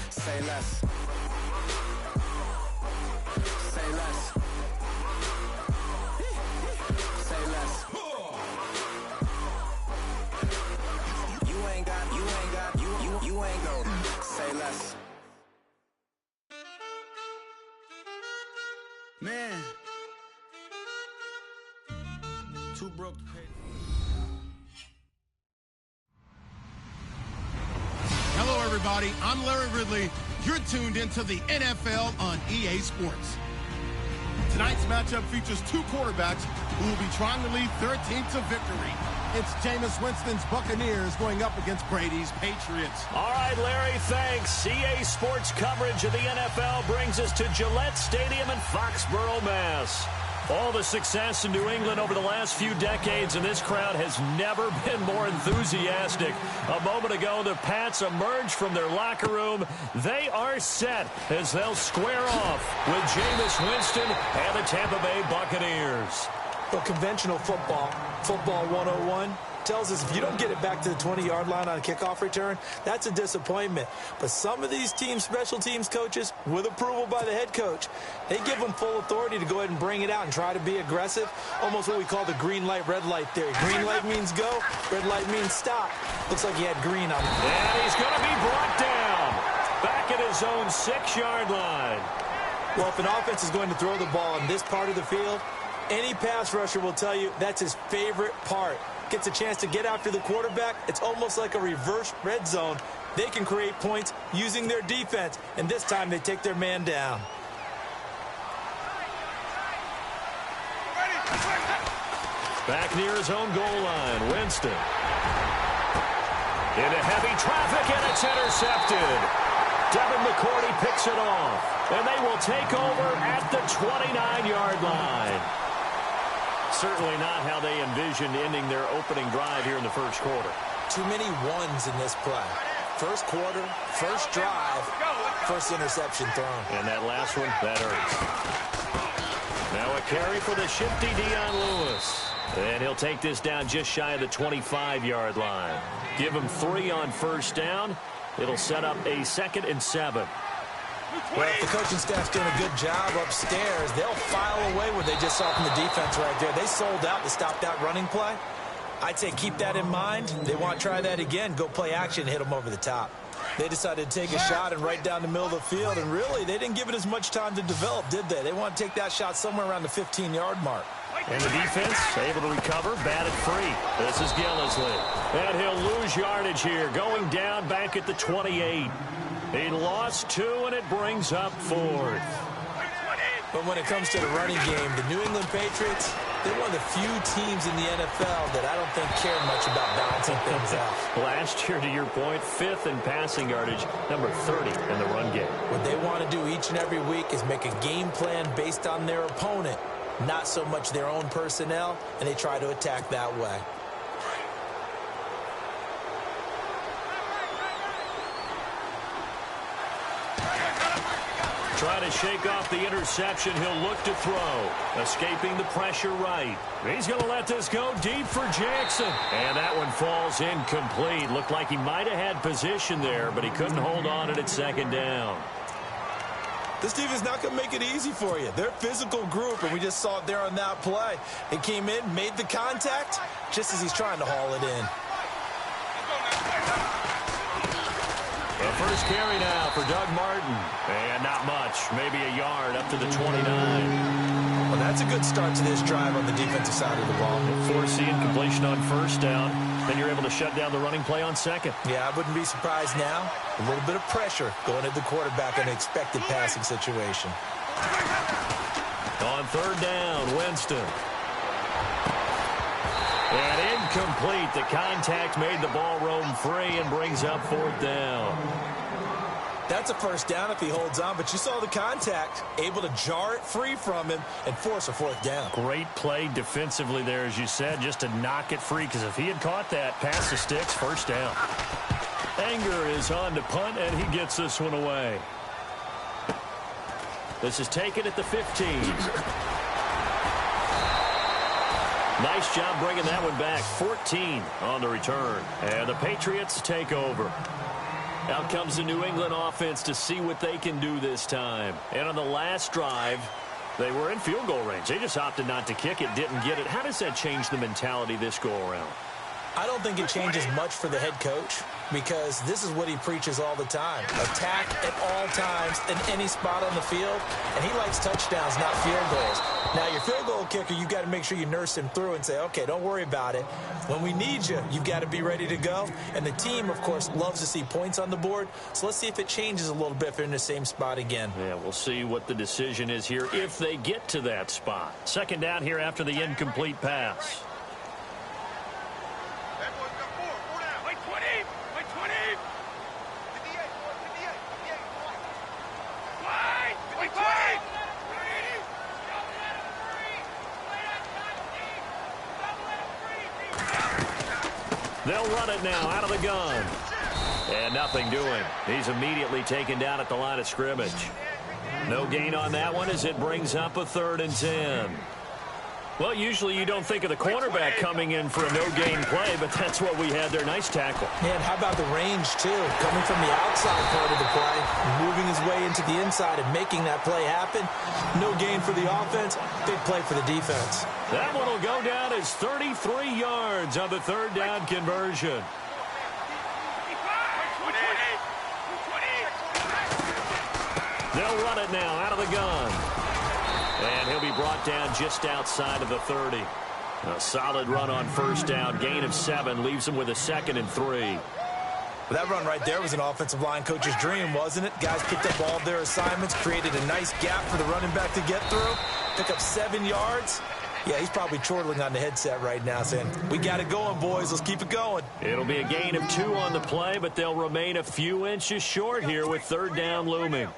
Say less. Say less. Say less. You ain't go. Say less. Man. Too broke to pay. Hello, everybody. I'm Larry Ridley. You're tuned into the NFL on EA Sports. Tonight's matchup features two quarterbacks who will be trying to lead their team to victory. It's Jameis Winston's Buccaneers going up against Brady's Patriots. All right, Larry, thanks. EA Sports coverage of the NFL brings us to Gillette Stadium in Foxborough, Mass. All the success in New England over the last few decades, and this crowd has never been more enthusiastic. A moment ago, the Pats emerged from their locker room. They are set as they'll square off with Jameis Winston and the Tampa Bay Buccaneers. Well, conventional football 101, tells us if you don't get it back to the 20-yard line on a kickoff return, that's a disappointment. But some of these teams, special teams coaches, with approval by the head coach, they give them full authority to go ahead and bring it out and try to be aggressive, almost what we call the green light, red light theory. Green light means go, red light means stop. Looks like he had green on him. And he's going to be brought down back at his own 6-yard line. Well, if an offense is going to throw the ball in this part of the field, any pass rusher will tell you that's his favorite part. Gets a chance to get after the quarterback. It's almost like a reverse red zone. They can create points using their defense, and this time they take their man down. Back near his own goal line, Winston. Into heavy traffic, and it's intercepted. Devin McCourty picks it off, and they will take over at the 29-yard line. Certainly not how they envisioned ending their opening drive here in the first quarter. Too many ones in this play. First quarter, first drive, first interception thrown. And that last one, that hurts. Now a carry for the shifty Dion Lewis. And he'll take this down just shy of the 25-yard line. Give him 3 on first down. It'll set up a 2nd and 7. Well, if the coaching staff's doing a good job upstairs, they'll file away what they just saw from the defense right there. They sold out to stop that running play. I'd say keep that in mind. They want to try that again, go play action, hit them over the top. They decided to take a shot and right down the middle of the field, and really, they didn't give it as much time to develop, did they? They want to take that shot somewhere around the 15-yard mark. And the defense able to recover, batted free. This is Gillisley. And he'll lose yardage here, going down back at the 28. He lost 2, and it brings up 4th. But when it comes to the running game, the New England Patriots, they're one of the few teams in the NFL that I don't think care much about balancing things out. Last year, to your point, 5th in passing yardage, number 30 in the run game. What they want to do each and every week is make a game plan based on their opponent, not so much their own personnel, and they try to attack that way. Try to shake off the interception. He'll look to throw. Escaping the pressure right. He's going to let this go deep for Jackson. And that one falls incomplete. Looked like he might have had position there, but he couldn't hold on at 2nd down. This team is not going to make it easy for you. They're a physical group, and we just saw it there on that play. They came in, made the contact, just as he's trying to haul it in. The first carry now for Doug Martin. And not much. Maybe a yard up to the 29. Well, that's a good start to this drive on the defensive side of the ball. Forcing completion on first down. Then you're able to shut down the running play on 2nd. Yeah, I wouldn't be surprised now. A little bit of pressure going at the quarterback in an expected passing situation. On 3rd down, Winston. And incomplete. The contact made the ball roam free and brings up 4th down. That's a first down if he holds on, but you saw the contact, able to jar it free from him and force a 4th down. Great play defensively there, as you said, just to knock it free, because if he had caught that, pass the sticks, 1st down. Anger is on to punt, and he gets this one away. This is taken at the 15. Nice job bringing that one back. 14 on the return. And the Patriots take over. Out comes the New England offense to see what they can do this time. And on the last drive, they were in field goal range. They just opted not to kick it, didn't get it. How does that change the mentality this go-around? I don't think it changes much for the head coach because this is what he preaches all the time. Attack at all times in any spot on the field, and he likes touchdowns, not field goals. Now, your field goal kicker, you've got to make sure you nurse him through and say, okay, don't worry about it. When we need you, you've got to be ready to go. And the team, of course, loves to see points on the board. So let's see if it changes a little bit if they're in the same spot again. Yeah, we'll see what the decision is here if they get to that spot. Second down here after the incomplete pass. They'll run it now out of the gun. And nothing doing. He's immediately taken down at the line of scrimmage. No gain on that one as it brings up a 3rd and 10. Well, usually you don't think of the cornerback coming in for a no-gain play, but that's what we had there. Nice tackle. Man, how about the range, too? Coming from the outside part of the play, moving his way into the inside and making that play happen. No gain for the offense, big play for the defense. That one will go down as 33 yards on the 3rd down conversion. They'll run it now out of the gun. And he'll be brought down just outside of the 30. A solid run on 1st down. Gain of 7 leaves him with a 2nd and 3. Well, that run right there was an offensive line coach's dream, wasn't it? Guys picked up all their assignments, created a nice gap for the running back to get through, pick up 7 yards. Yeah, he's probably chortling on the headset right now saying, we got it going, boys. Let's keep it going. It'll be a gain of 2 on the play, but they'll remain a few inches short here with 3rd down looming.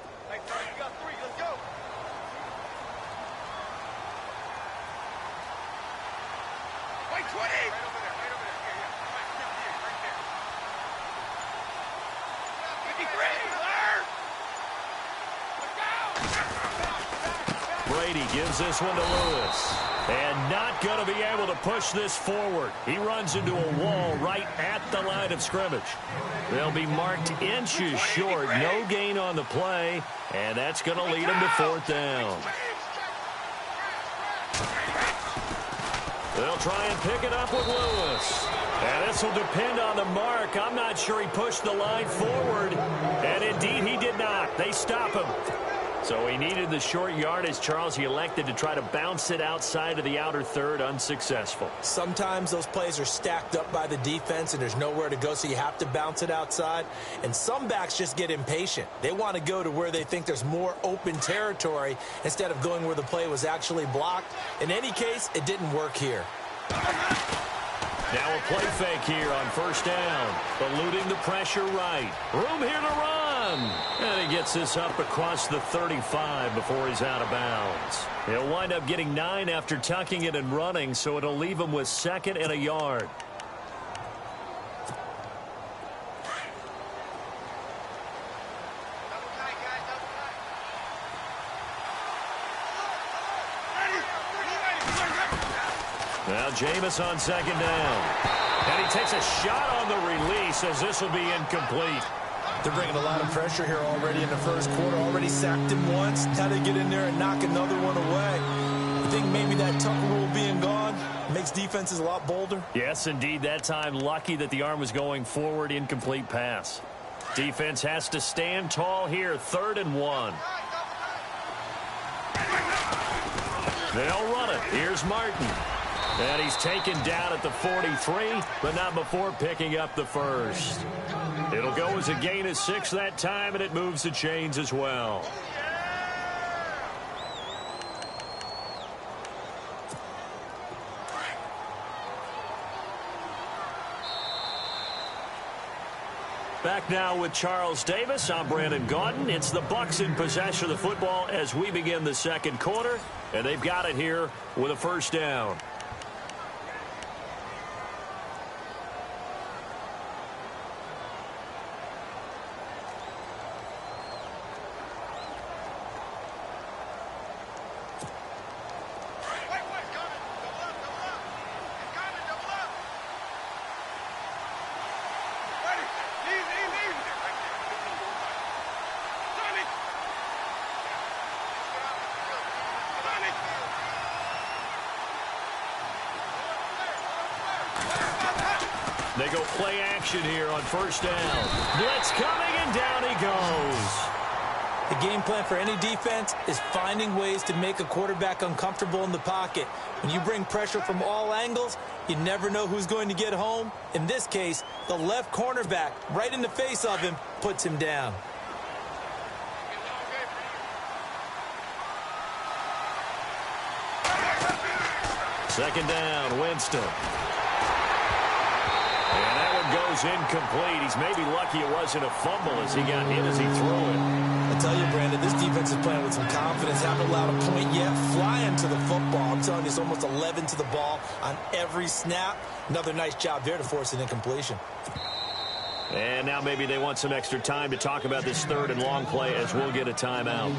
Brady gives this one to Lewis. And not going to be able to push this forward. He runs into a wall right at the line of scrimmage. They'll be marked inches short. No gain on the play. And that's going to lead them to 4th down. They'll try and pick it up with Lewis. And this will depend on the mark. I'm not sure he pushed the line forward. And indeed, he did not. They stop him. So he needed the short yardage, Charles. He elected to try to bounce it outside of the outer 3rd, unsuccessful. Sometimes those plays are stacked up by the defense and there's nowhere to go, so you have to bounce it outside. And some backs just get impatient. They want to go to where they think there's more open territory instead of going where the play was actually blocked. In any case, it didn't work here. Now a play fake here on 1st down. Eluding the pressure right. Room here to run. And he gets this up across the 35 before he's out of bounds. He'll wind up getting 9 after tucking it and running, so it'll leave him with 2nd and a yard. Now Jameis on 2nd down. And he takes a shot on the release as this will be incomplete. They're bringing a lot of pressure here already in the 1st quarter. Already sacked him once. Now they get in there and knock another one away. You think maybe that tuck rule being gone makes defenses a lot bolder? Yes, indeed. That time lucky that the arm was going forward. Incomplete pass. Defense has to stand tall here. 3rd and 1. They'll run it. Here's Martin. And he's taken down at the 43, but not before picking up the 1st. It'll go as a gain of 6 that time, and it moves the chains as well. Back now with Charles Davis. I'm Brandon Gaudin. It's the Bucs in possession of the football as we begin the 2nd quarter, and they've got it here with a 1st down. They go play action here on first down. Blitz coming, and down he goes. The game plan for any defense is finding ways to make a quarterback uncomfortable in the pocket. When you bring pressure from all angles, you never know who's going to get home. In this case, the left cornerback, right in the face of him, puts him down. Second down, Winston. And that one goes incomplete. He's maybe lucky it wasn't a fumble as he got hit as he threw it. I tell you, Brandon, this defense is playing with some confidence. Haven't allowed a point yet. Flying to the football. I'm telling you, it's almost 11 to the ball on every snap. Another nice job there to force an incompletion. And now maybe they want some extra time to talk about this third and long play as we'll get a timeout.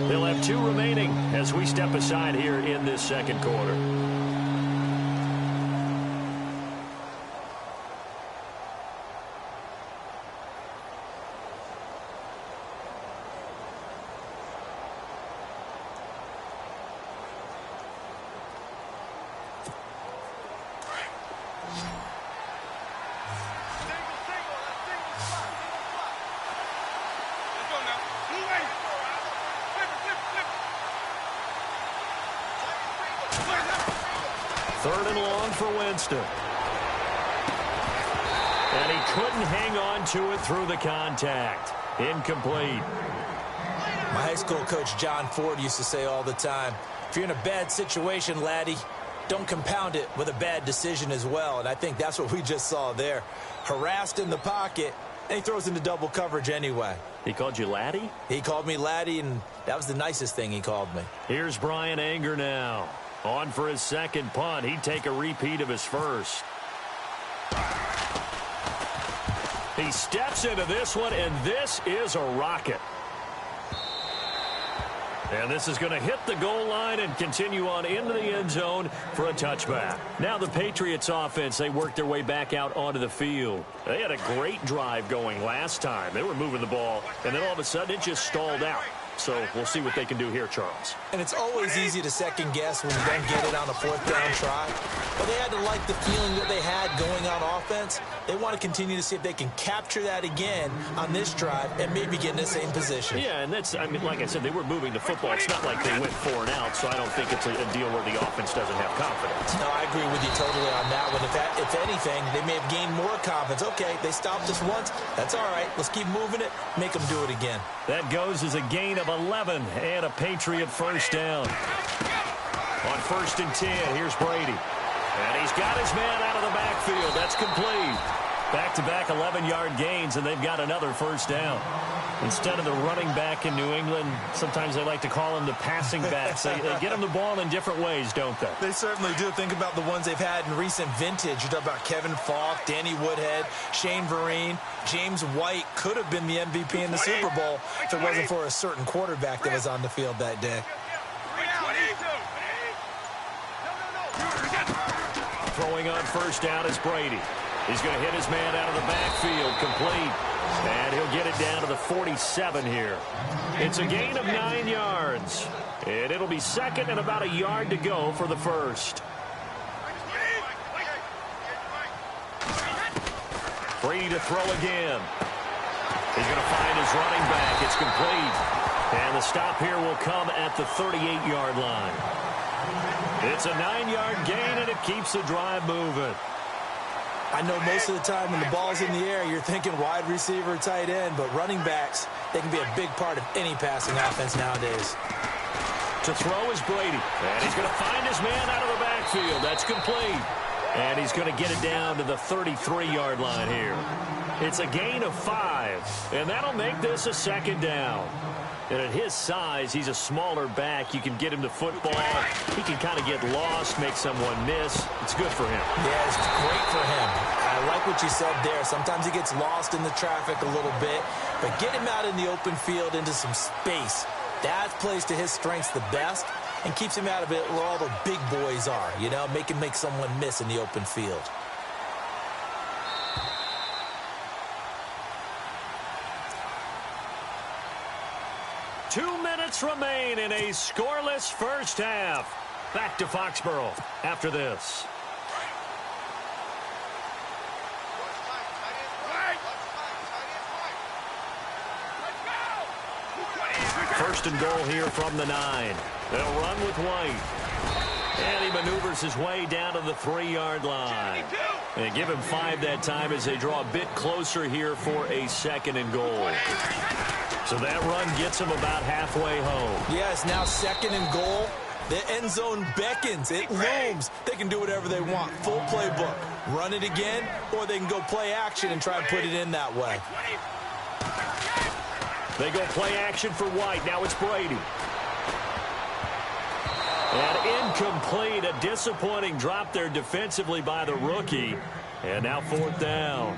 They'll have 2 remaining as we step aside here in this second quarter. Third and long for Winston. And he couldn't hang on to it through the contact. Incomplete. My high school coach, John Ford, used to say all the time, if you're in a bad situation, laddie, don't compound it with a bad decision as well. And I think that's what we just saw there. Harassed in the pocket, and he throws into double coverage anyway. He called you laddie? He called me laddie, and that was the nicest thing he called me. Here's Brian Anger now. On for his second punt. He'd take a repeat of his first. He steps into this one, and this is a rocket. And this is going to hit the goal line and continue on into the end zone for a touchback. Now the Patriots offense, they worked their way back out onto the field. They had a great drive going last time. They were moving the ball, and then all of a sudden it just stalled out. So we'll see what they can do here, Charles. And it's always easy to second guess when you don't get it on a fourth down try. But they had to like the feeling that they had going on offense. They want to continue to see if they can capture that again on this drive and maybe get in the same position. Yeah, and that's, I mean, like I said, they were moving the football. It's not like they went 4 and out, so I don't think it's a deal where the offense doesn't have confidence. No, I agree with you totally on that one. If anything, they may have gained more confidence. Okay, they stopped us once. That's all right. Let's keep moving it. Make them do it again. That goes as a gain of 11 and a Patriot first down. On 1st and 10, here's Brady. And he's got his man out of the backfield. That's complete. Back-to-back 11-yard gains, and they've got another first down. Instead of the running back in New England, sometimes they like to call them the passing backs. They get them the ball in different ways, don't they? They certainly do. Think about the ones they've had in recent vintage. You talk about Kevin Falk, Danny Woodhead, Shane Vereen, James White could have been the MVP in the Super Bowl if it wasn't for a certain quarterback that was on the field that day. Throwing on first down is Brady. He's going to hit his man out of the backfield, complete. And he'll get it down to the 47 here. It's a gain of 9 yards. And it'll be second and about a yard to go for the first. Brady to throw again. He's going to find his running back. It's complete. And the stop here will come at the 38-yard line. It's a 9-yard gain, and it keeps the drive moving. I know most of the time when the ball's in the air, you're thinking wide receiver, tight end, but running backs, they can be a big part of any passing offense nowadays. To throw is Brady. And he's going to find his man out of the backfield. That's complete. And he's going to get it down to the 33-yard line here. It's a gain of 5, and that'll make this a second down. And at his size, he's a smaller back. You can get him the football. He can kind of get lost, make someone miss. It's good for him. Yeah, it's great for him. I like what you said there. Sometimes he gets lost in the traffic a little bit, but get him out in the open field into some space. That plays to his strengths the best and keeps him out of it where all the big boys are, you know, make him make someone miss in the open field. Two minutes remain in a scoreless first half. Back to Foxborough after this. First and goal here from the 9. They'll run with White. And he maneuvers his way down to the 3-yard line. They give him 5 that time as they draw a bit closer here for a second and goal. So that run gets him about halfway home. Yes, now second and goal. The end zone beckons. It looms. They can do whatever they want. Full playbook. Run it again, or they can go play action and try and put it in that way. They go play action for White. Now it's Brady. And incomplete. A disappointing drop there defensively by the rookie. And now 4th down.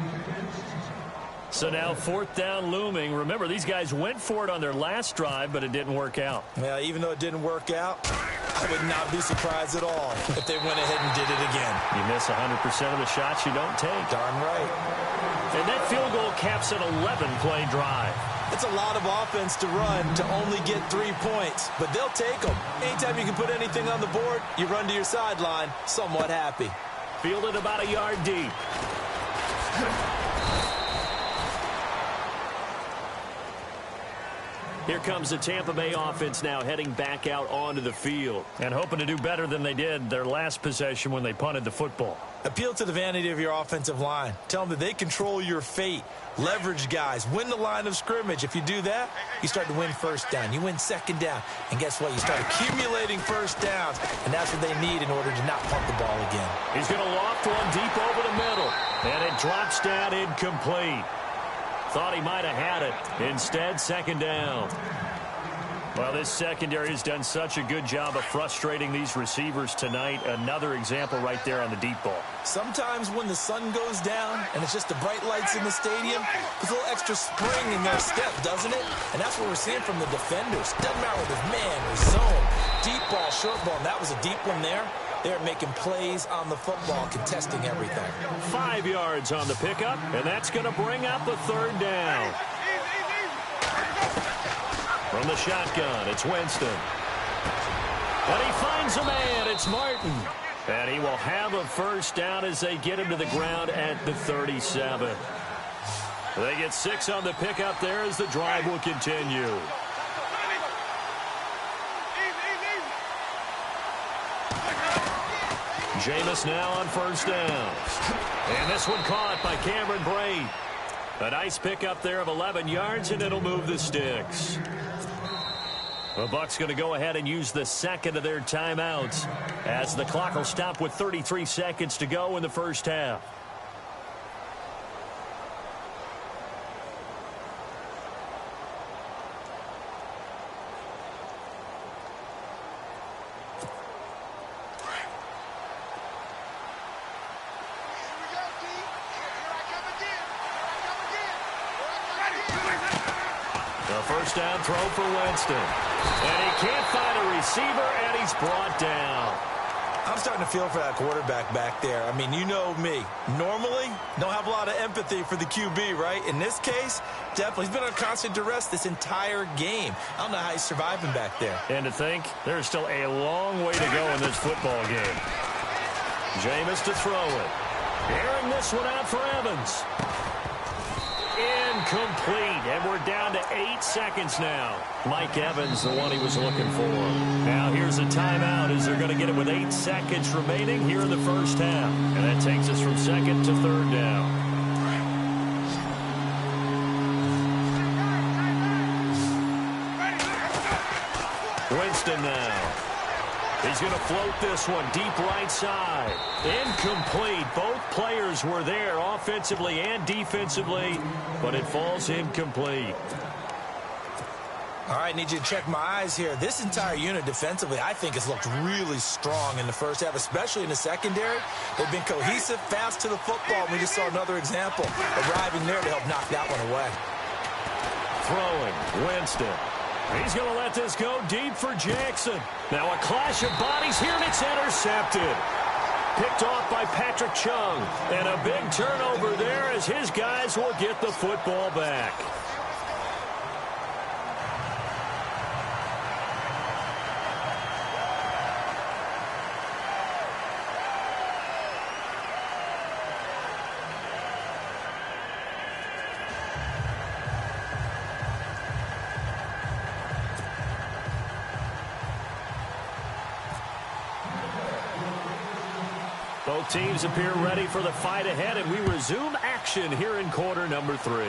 So now 4th down looming. Remember, these guys went for it on their last drive, but it didn't work out. Yeah, even though it didn't work out, I would not be surprised at all if they went ahead and did it again. You miss 100% of the shots you don't take. Darn right. And that field goal caps an 11-play drive. It's a lot of offense to run to only get 3 points, but they'll take them. Anytime you can put anything on the board, you run to your sideline somewhat happy. Fielded about a yard deep. Here comes the Tampa Bay offense now heading back out onto the field and hoping to do better than they did their last possession when they punted the football. Appeal to the vanity of your offensive line. Tell them that they control your fate. Leverage guys. Win the line of scrimmage. If you do that, you start to win first down. You win second down. And guess what? You start accumulating first downs. And that's what they need in order to not punt the ball again. He's going to loft one deep over the middle. And it drops down incomplete. Thought he might have had it. Instead, second down. Well, this secondary has done such a good job of frustrating these receivers tonight. Another example right there on the deep ball. Sometimes when the sun goes down and it's just the bright lights in the stadium, there's a little extra spring in their step, doesn't it? And that's what we're seeing from the defenders. Doesn't matter whether it's man or zone. Deep ball, short ball, and that was a deep one there. They're making plays on the football, contesting everything. 5 yards on the pickup, and that's going to bring up a third down. From the shotgun, it's Winston. And he finds a man. It's Martin. And he will have a first down as they get him to the ground at the 37. They get 6 on the pickup there as the drive will continue. Jameis now on first down. And this one caught by Cameron Brate. A nice pickup there of 11 yards, and it'll move the sticks. The Bucs going to go ahead and use the second of their timeouts as the clock will stop with 33 seconds to go in the first half. First down throw for Winston. And he can't find a receiver, and he's brought down. I'm starting to feel for that quarterback back there. I mean, you know me. Normally, don't have a lot of empathy for the QB, right? In this case, definitely. He's been on constant duress this entire game. I don't know how he's surviving back there. And to think, there's still a long way to go in this football game. Jameis to throw it. Airing this one out for Evans. Incomplete, and we're down to 8 seconds now. Mike Evans, the one he was looking for. Now here's a timeout as they're going to get it with 8 seconds remaining here in the first half. And that takes us from second to third down. Winston now. He's going to float this one deep right side. Incomplete. Both players were there offensively and defensively, but it falls incomplete. All right, need you to check my eyes here. This entire unit defensively, I think, has looked really strong in the first half, especially in the secondary. They've been cohesive, fast to the football. We just saw another example arriving there to help knock that one away. Throwing, Winston. He's going to let this go deep for Jackson. Now a clash of bodies here, and it's intercepted. Picked off by Patrick Chung. And a big turnover there as his guys will get the football back. Both teams appear ready for the fight ahead, and we resume action here in quarter number 3.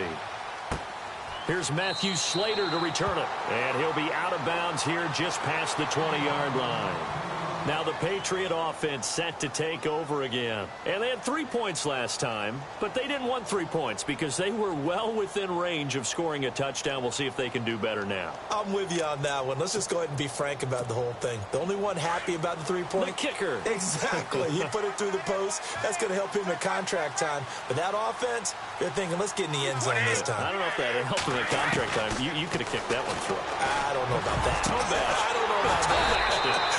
Here's Matthew Slater to return it, and he'll be out of bounds here just past the 20-yard line. Now the Patriot offense set to take over again. And they had 3 points last time, but they didn't want 3 points because they were well within range of scoring a touchdown. We'll see if they can do better now. I'm with you on that one. Let's just go ahead and be frank about the whole thing. The only one happy about the 3-point? The kicker. Exactly. He put it through the post. That's going to help him in contract time. But that offense, they're thinking, let's get in the end zone this time. I don't know if that helped him in contract time. You could have kicked that one through. I don't know about that. I don't know about that.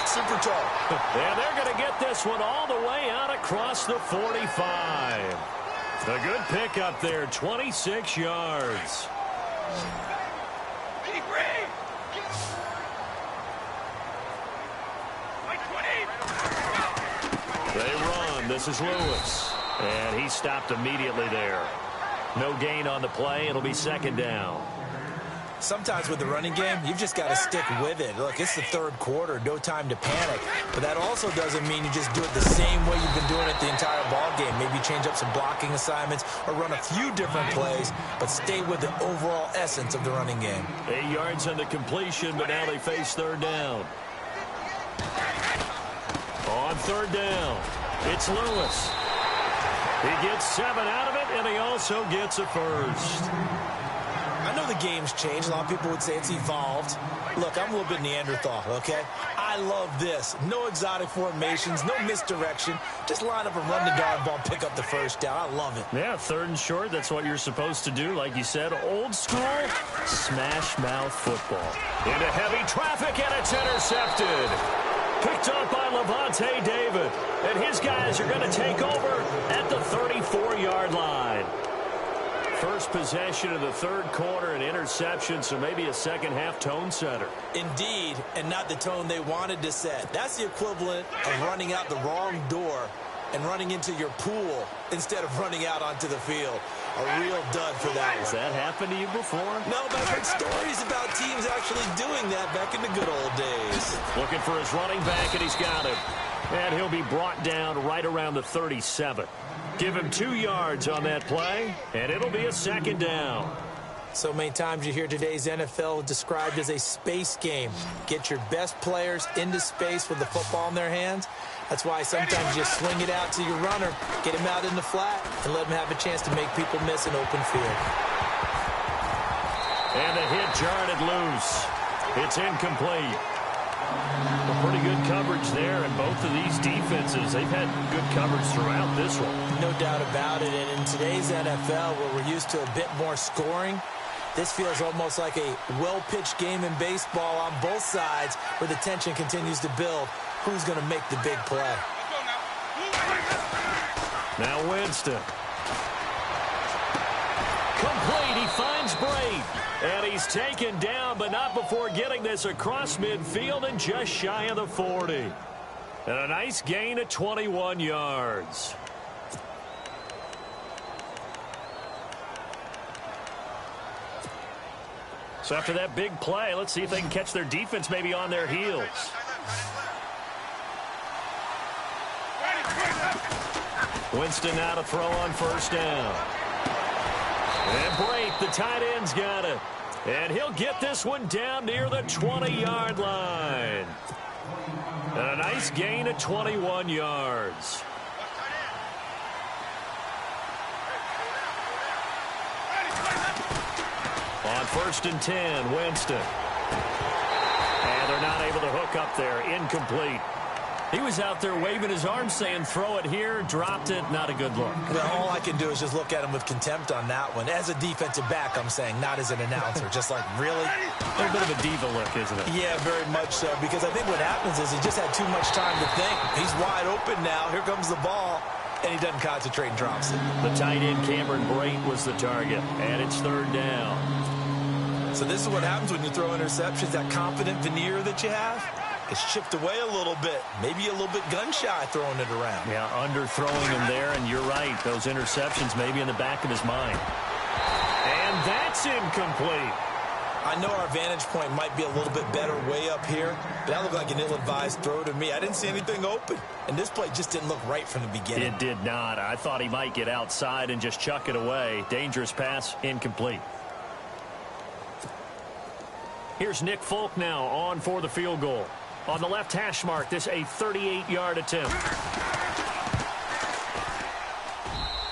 Super tall. And they're going to get this one all the way out across the 45. A good pick up there, 26 yards. They run. This is Lewis. And he stopped immediately there. No gain on the play. It'll be second down. Sometimes with the running game, you've just got to stick with it. Look, it's the third quarter, no time to panic. But that also doesn't mean you just do it the same way you've been doing it the entire ball game. Maybe change up some blocking assignments or run a few different plays, but stay with the overall essence of the running game. 8 yards on the completion, but now they face third down. On third down, it's Lewis. He gets 7 out of it, and he also gets a first. I know the game's changed. A lot of people would say it's evolved. Look, I'm a little bit Neanderthal, okay? I love this. No exotic formations, no misdirection. Just line up and run the darn ball, pick up the first down. I love it. Yeah, third and short, that's what you're supposed to do. Like you said, old school, smash mouth football. Into heavy traffic, and it's intercepted. Picked up by Levante David. And his guys are going to take over at the 34-yard line. First possession of the third quarter, an interception, so maybe a second-half tone setter. Indeed, and not the tone they wanted to set. That's the equivalent of running out the wrong door and running into your pool instead of running out onto the field. A real dud for that one. Has that happened to you before? No, but I've heard stories about teams actually doing that back in the good old days. Looking for his running back, and he's got him. And he'll be brought down right around the 37. Give him 2 yards on that play, and it'll be a second down. So many times you hear today's NFL described as a space game. Get your best players into space with the football in their hands. That's why sometimes you swing it out to your runner, get him out in the flat, and let him have a chance to make people miss an open field. And the hit jarred it loose. It's incomplete. A pretty good coverage there, and both of these defenses, they've had good coverage throughout this one. No doubt about it, and in today's NFL, where we're used to a bit more scoring, this feels almost like a well-pitched game in baseball on both sides, where the tension continues to build. Who's going to make the big play? Now Winston. Complete, he finds Brate. And he's taken down, but not before getting this across midfield and just shy of the 40. And a nice gain of 21 yards. So after that big play, let's see if they can catch their defense maybe on their heels. Winston now to throw on first down. And Brate, the tight end's got it. And he'll get this one down near the 20-yard line. And a nice gain of 21 yards. On first and 10, Winston. And they're not able to hook up there. Incomplete. He was out there waving his arms saying, throw it here, dropped it, not a good look. Well, all I can do is just look at him with contempt on that one. As a defensive back, I'm saying, not as an announcer. Just like, really? A little bit of a diva look, isn't it? Yeah, very much so, because I think what happens is he just had too much time to think. He's wide open now. Here comes the ball, and he doesn't concentrate and drops it. The tight end, Cameron Brate, was the target, and it's third down. So this is what happens when you throw interceptions, that confident veneer that you have. It's chipped away a little bit, maybe a little bit gun-shy throwing it around. Yeah, underthrowing him there, and you're right. Those interceptions maybe in the back of his mind. And that's incomplete. I know our vantage point might be a little bit better way up here, but that looked like an ill-advised throw to me. I didn't see anything open, and this play just didn't look right from the beginning. It did not. I thought he might get outside and just chuck it away. Dangerous pass, incomplete. Here's Nick Folk now on for the field goal. On the left hash mark, this a 38-yard attempt.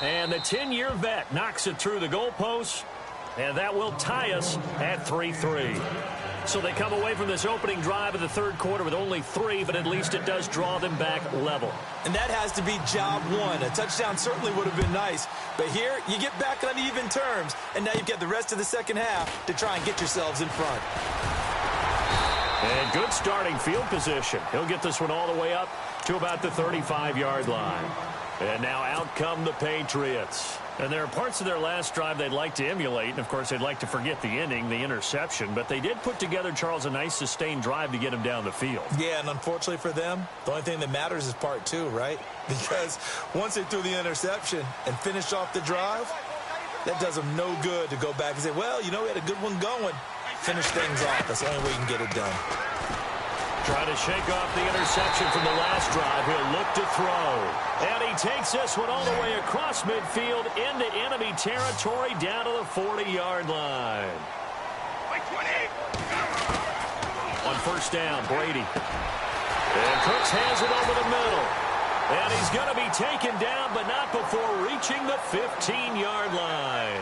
And the 10-year vet knocks it through the goalpost, and that will tie us at 3-3. So they come away from this opening drive of the third quarter with only 3, but at least it does draw them back level. And that has to be job one. A touchdown certainly would have been nice, but here you get back on even terms, and now you've got the rest of the second half to try and get yourselves in front. And good starting field position. He'll get this one all the way up to about the 35-yard line. And now out come the Patriots. And there are parts of their last drive they'd like to emulate. And, of course, they'd like to forget the ending, the interception. But they did put together, Charles, a nice sustained drive to get him down the field. Yeah, and unfortunately for them, the only thing that matters is part two, right? Because once they threw the interception and finished off the drive, that does them no good to go back and say, well, you know, we had a good one going. Finish things off. That's the only way you can get it done. Trying to shake off the interception from the last drive. He'll look to throw. And he takes this one all the way across midfield into enemy territory down to the 40-yard line. On first down, Brady. And Cooks has it over the middle. And he's going to be taken down, but not before reaching the 15-yard line.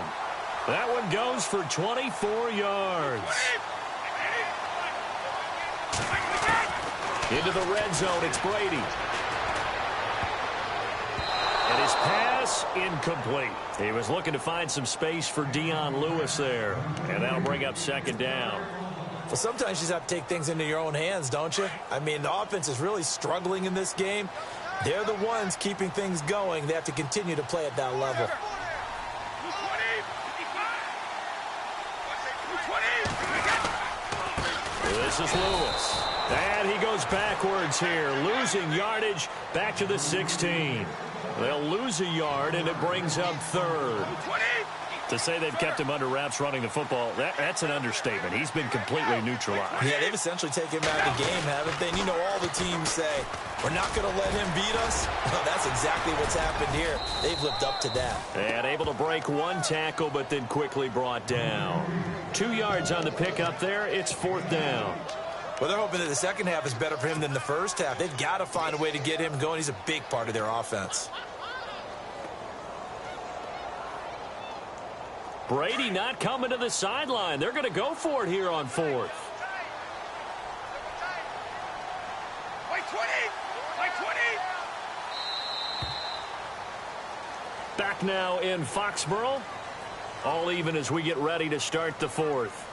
That one goes for 24 yards. Into the red zone, it's Brady. And his pass, incomplete. He was looking to find some space for Dion Lewis there. And that'll bring up second down. Well, sometimes you just have to take things into your own hands, don't you? I mean, the offense is really struggling in this game. They're the ones keeping things going. They have to continue to play at that level. This is Lewis. And he goes backwards here, losing yardage back to the 16. They'll lose a yard, and it brings up third. To say they've kept him under wraps running the football, that's an understatement. He's been completely neutralized. Yeah, they've essentially taken him out of the game, haven't they? And you know all the teams say, we're not going to let him beat us. Well, that's exactly what's happened here. They've lived up to that. And able to break one tackle, but then quickly brought down. 2 yards on the pickup there. It's fourth down. Well, they're hoping that the second half is better for him than the first half. They've got to find a way to get him going. He's a big part of their offense. Brady not coming to the sideline. They're going to go for it here on fourth. Back now in Foxborough. All even as we get ready to start the fourth.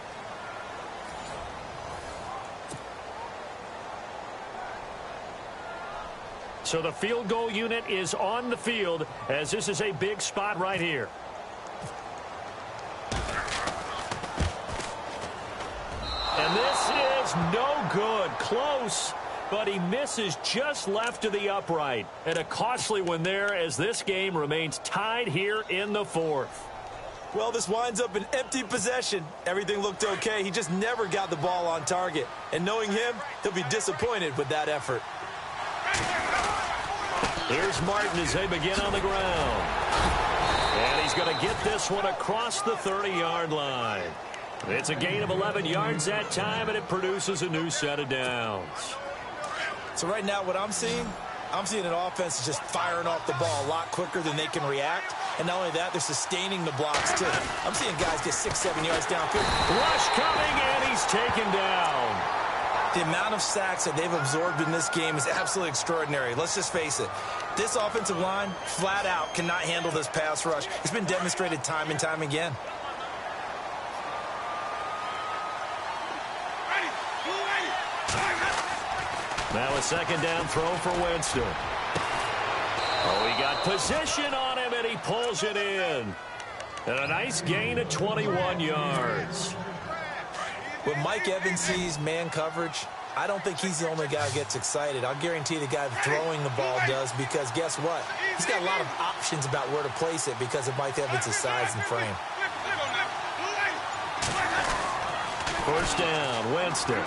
So the field goal unit is on the field as this is a big spot right here. And this is no good. Close, but he misses just left of the upright. And a costly one there as this game remains tied here in the fourth. Well, this winds up an empty possession. Everything looked okay. He just never got the ball on target. And knowing him, he'll be disappointed with that effort. Here's Martin as they begin on the ground. And he's going to get this one across the 30-yard line. It's a gain of 11 yards that time, and it produces a new set of downs. So right now what I'm seeing an offense that's just firing off the ball a lot quicker than they can react. And not only that, they're sustaining the blocks, too. I'm seeing guys get 6-7 yards downfield. Rush coming, and he's taken down. The amount of sacks that they've absorbed in this game is absolutely extraordinary. Let's just face it. This offensive line, flat out, cannot handle this pass rush. It's been demonstrated time and time again. Now a second down throw for Winston. Oh, he got position on him, and he pulls it in. And a nice gain of 21 yards. When Mike Evans sees man coverage, I don't think he's the only guy who gets excited. I'll guarantee the guy throwing the ball does, because guess what? He's got a lot of options about where to place it because of Mike Evans' size and frame. First down, Winston.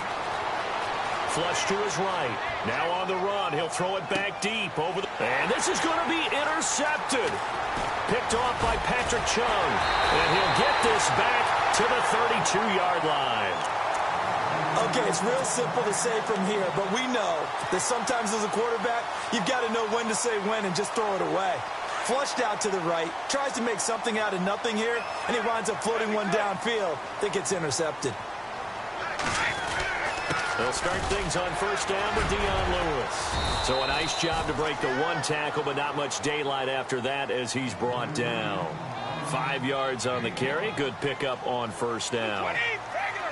Flush to his right. Now on the run. He'll throw it back deep over the... And this is going to be intercepted. Picked off by Patrick Chung. And he'll get this back to the 32-yard line. Okay, it's real simple to say from here, but we know that sometimes as a quarterback, you've got to know when to say when and just throw it away. Flushed out to the right, tries to make something out of nothing here, and he winds up floating one downfield that gets intercepted. They'll start things on first down with Dion Lewis. So a nice job to break the one tackle, but not much daylight after that as he's brought down. 5 yards on the carry. Good pickup on first down.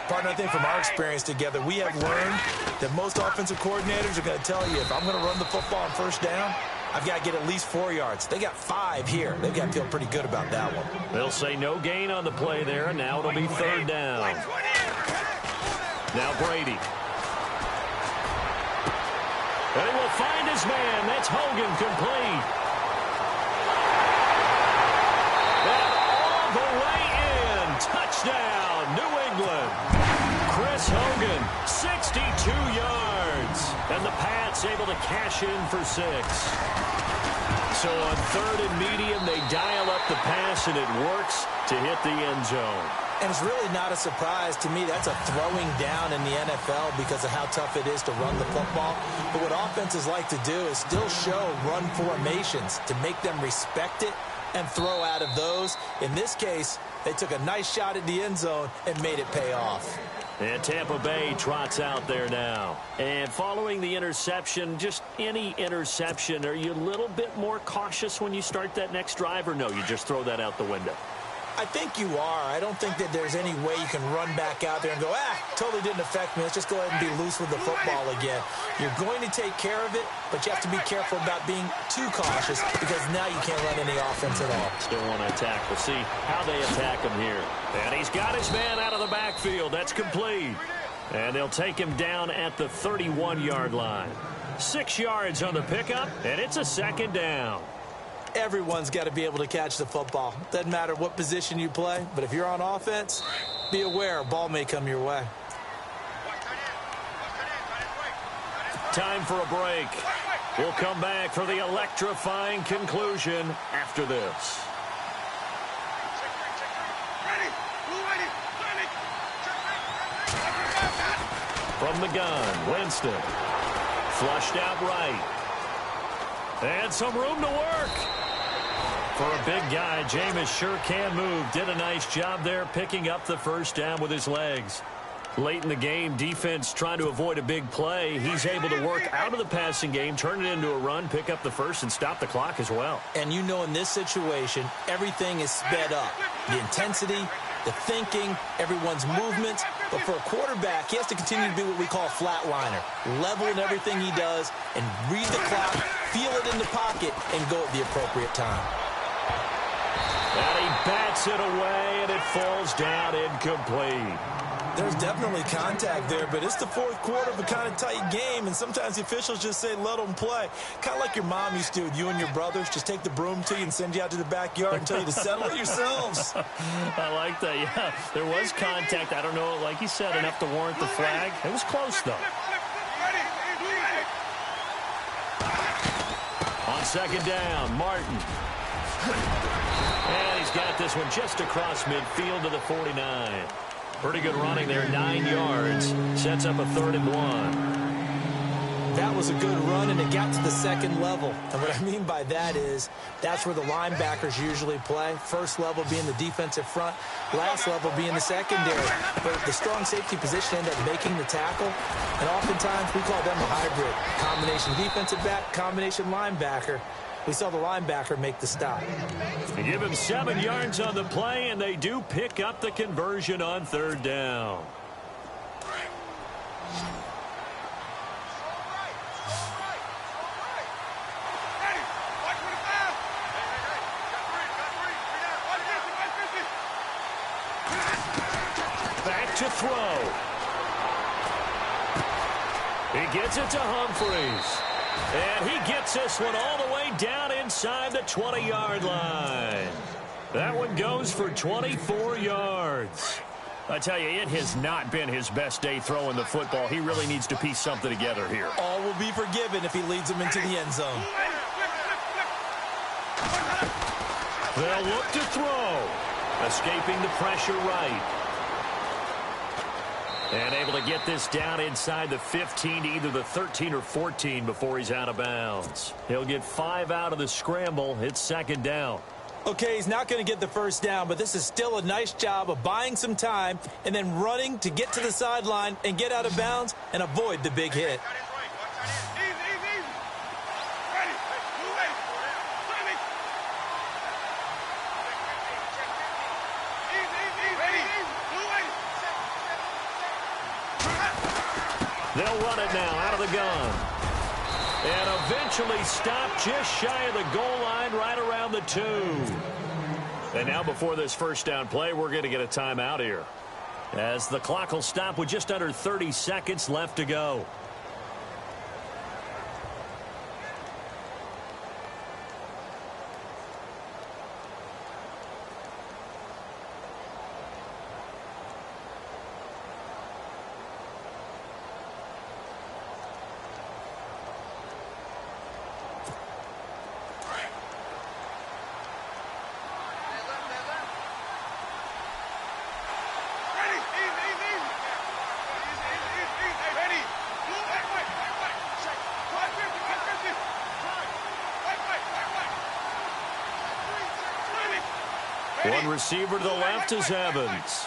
Partner, I think from our experience together, we have learned that most offensive coordinators are going to tell you, if I'm going to run the football on first down, I've got to get at least 4 yards. They got 5 here. They've got to feel pretty good about that one. They'll say no gain on the play there, and now it'll be third down. Now Brady. And he will find his man. That's Hogan complete. And all the way in. Touchdown, New England. Chris Hogan, 62 yards. And the Pats able to cash in for 6. So on third and medium, they dial up the pass, and it works to hit the end zone. And it's really not a surprise to me. That's a throwing down in the NFL because of how tough it is to run the football. But what offenses like to do is still show run formations to make them respect it and throw out of those. In this case, they took a nice shot at the end zone and made it pay off. And Tampa Bay trots out there now. And following the interception, just any interception, are you a little bit more cautious when you start that next drive, or no, you just throw that out the window? I think you are. I don't think that there's any way you can run back out there and go, totally didn't affect me. Let's just go ahead and be loose with the football again. You're going to take care of it, but you have to be careful about being too cautious because now you can't run any offense at all. Still want to attack. We'll see how they attack him here. And he's got his man out of the backfield. That's complete. And they'll take him down at the 31-yard line. 6 yards on the pickup, and it's a second down. Everyone's got to be able to catch the football. Doesn't matter what position you play, but if you're on offense, be aware a ball may come your way. Time for a break. We'll come back for the electrifying conclusion after this. From the gun, Winston. Flushed out right. And some room to work. For a big guy, Jameis sure can move. Did a nice job there picking up the first down with his legs. Late in the game, defense trying to avoid a big play. He's able to work out of the passing game, turn it into a run, pick up the first, and stop the clock as well. And you know in this situation, everything is sped up. The intensity, the thinking, everyone's movements. But for a quarterback, he has to continue to be what we call a flatliner. Level in everything he does and read the clock, feel it in the pocket, and go at the appropriate time. And he bats it away, and it falls down incomplete. There's definitely contact there, but it's the fourth quarter of a kind of tight game, and sometimes the officials just say, let them play. Kind of like your mom used to, you and your brothers, just take the broom to you and send you out to the backyard and tell you to settle it yourselves. I like that, yeah. There was contact. I don't know, like you said, enough to warrant the flag. It was close, though. On second down, Martin. And he's got this one just across midfield to the 49. Pretty good running there, 9 yards. Sets up a 3rd and 1. That was a good run, and it got to the second level. And what I mean by that is that's where the linebackers usually play. First level being the defensive front, last level being the secondary. But the strong safety position ended up making the tackle, and oftentimes we call them a hybrid. Combination defensive back, combination linebacker. We saw the linebacker make the stop. They give him 7 yards on the play, and they do pick up the conversion on 3rd down. Back to throw. He gets it to Humphries. And he gets this one all the way down inside the 20-yard line. That one goes for 24 yards. I tell you, it has not been his best day throwing the football. He really needs to piece something together here. All will be forgiven if he leads them into the end zone. They'll look to throw. Escaping the pressure right. And able to get this down inside the 15 to either the 13 or 14 before he's out of bounds. He'll get 5 out of the scramble. It's second down. Okay, he's not going to get the first down, but this is still a nice job of buying some time and then running to get to the sideline and get out of bounds and avoid the big hit. They'll run it now out of the gun. And eventually stopped just shy of the goal line right around the 2. And now before this first down play, we're going to get a timeout here, as the clock will stop with just under 30 seconds left to go. One receiver to the left is Evans.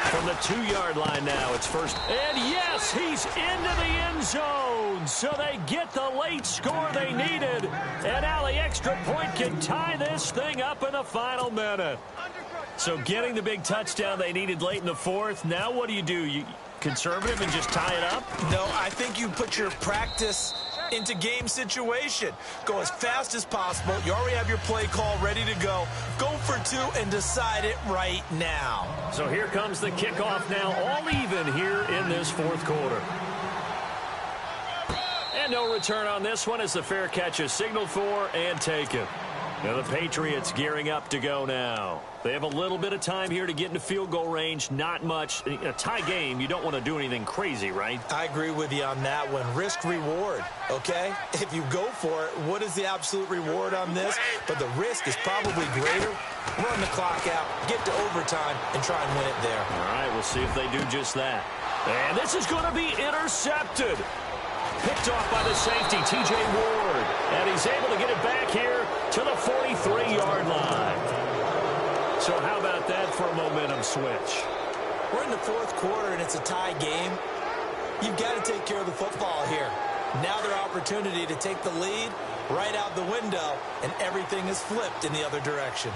From the 2-yard line now, it's first. And yes, he's into the end zone. So they get the late score they needed. And now the extra point can tie this thing up in the final minute. So getting the big touchdown they needed late in the fourth. Now what do? You conservative and just tie it up? No, I think you put your practice into game situation. Go as fast as possible. You already have your play call ready to go. Go for 2 and decide it right now. So here comes the kickoff now, all even here in this fourth quarter. And no return on this one as the fair catch is signaled for and taken. Now the Patriots gearing up to go now. They have a little bit of time here to get into field goal range. Not much. In a tie game, you don't want to do anything crazy, right? I agree with you on that one. Risk reward, okay? If you go for it, what is the absolute reward on this? But the risk is probably greater. Run the clock out, get to overtime, and try and win it there. All right, we'll see if they do just that. And this is going to be intercepted. Picked off by the safety, T.J. Ward. And he's able to get it back here to the 43-yard line. So how about that for a momentum switch? We're in the fourth quarter, and it's a tie game. You've got to take care of the football here. Now their opportunity to take the lead right out the window, and everything is flipped in the other direction.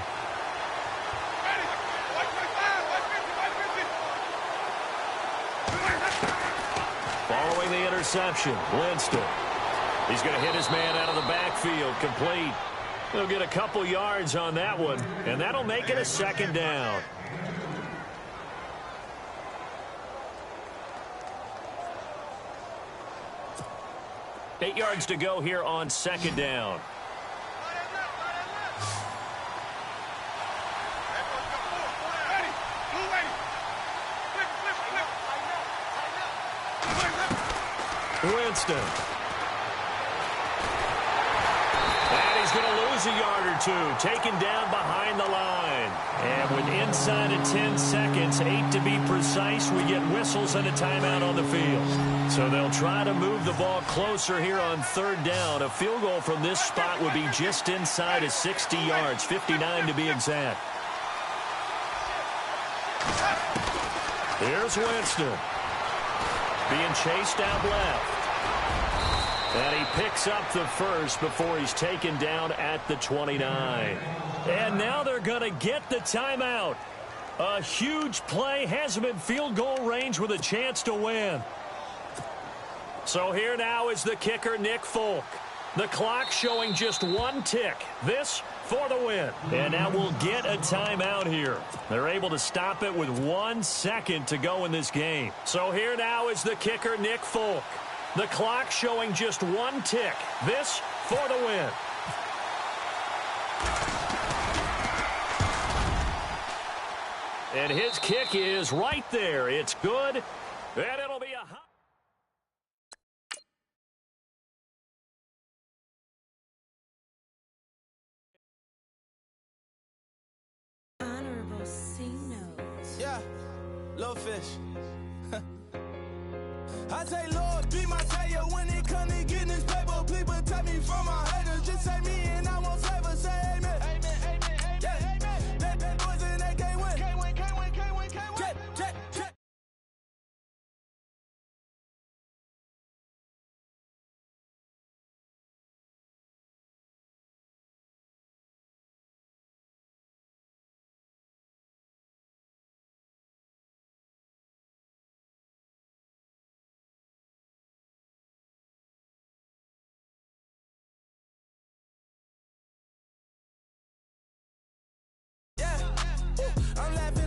Following the interception, Winston. He's going to hit his man out of the backfield, complete. He'll get a couple yards on that one, and that'll make it a second down. Eight yards to go here on second down. Winston. And he's going to lose a yard or two. Taken down behind the line. And with inside of 10 seconds, 8 to be precise, we get whistles and a timeout on the field. So they'll try to move the ball closer here on third down. A field goal from this spot would be just inside of 60 yards, 59 to be exact. Here's Winston. Being chased out left. And he picks up the first before he's taken down at the 29. And now they're going to get the timeout. A huge play has him in field goal range with a chance to win. So here now is the kicker, Nick Folk. The clock showing just one tick. This for the win. And now we'll get a timeout here. They're able to stop it with 1 second to go in this game. So here now is the kicker, Nick Folk. The clock showing just one tick. This for the win. And his kick is right there. It's good. And it'll be a high. Honorable C notes. Yeah, little fish. I say, Lord, be my savior when it comes to getting this paper. Please protect me from my haters. Just say me and I won't favor. Say amen. Amen, amen, amen, yeah. Amen. That boys and they can't win. Can't win, can't win, can't win, can't win. Jet. I'm laughing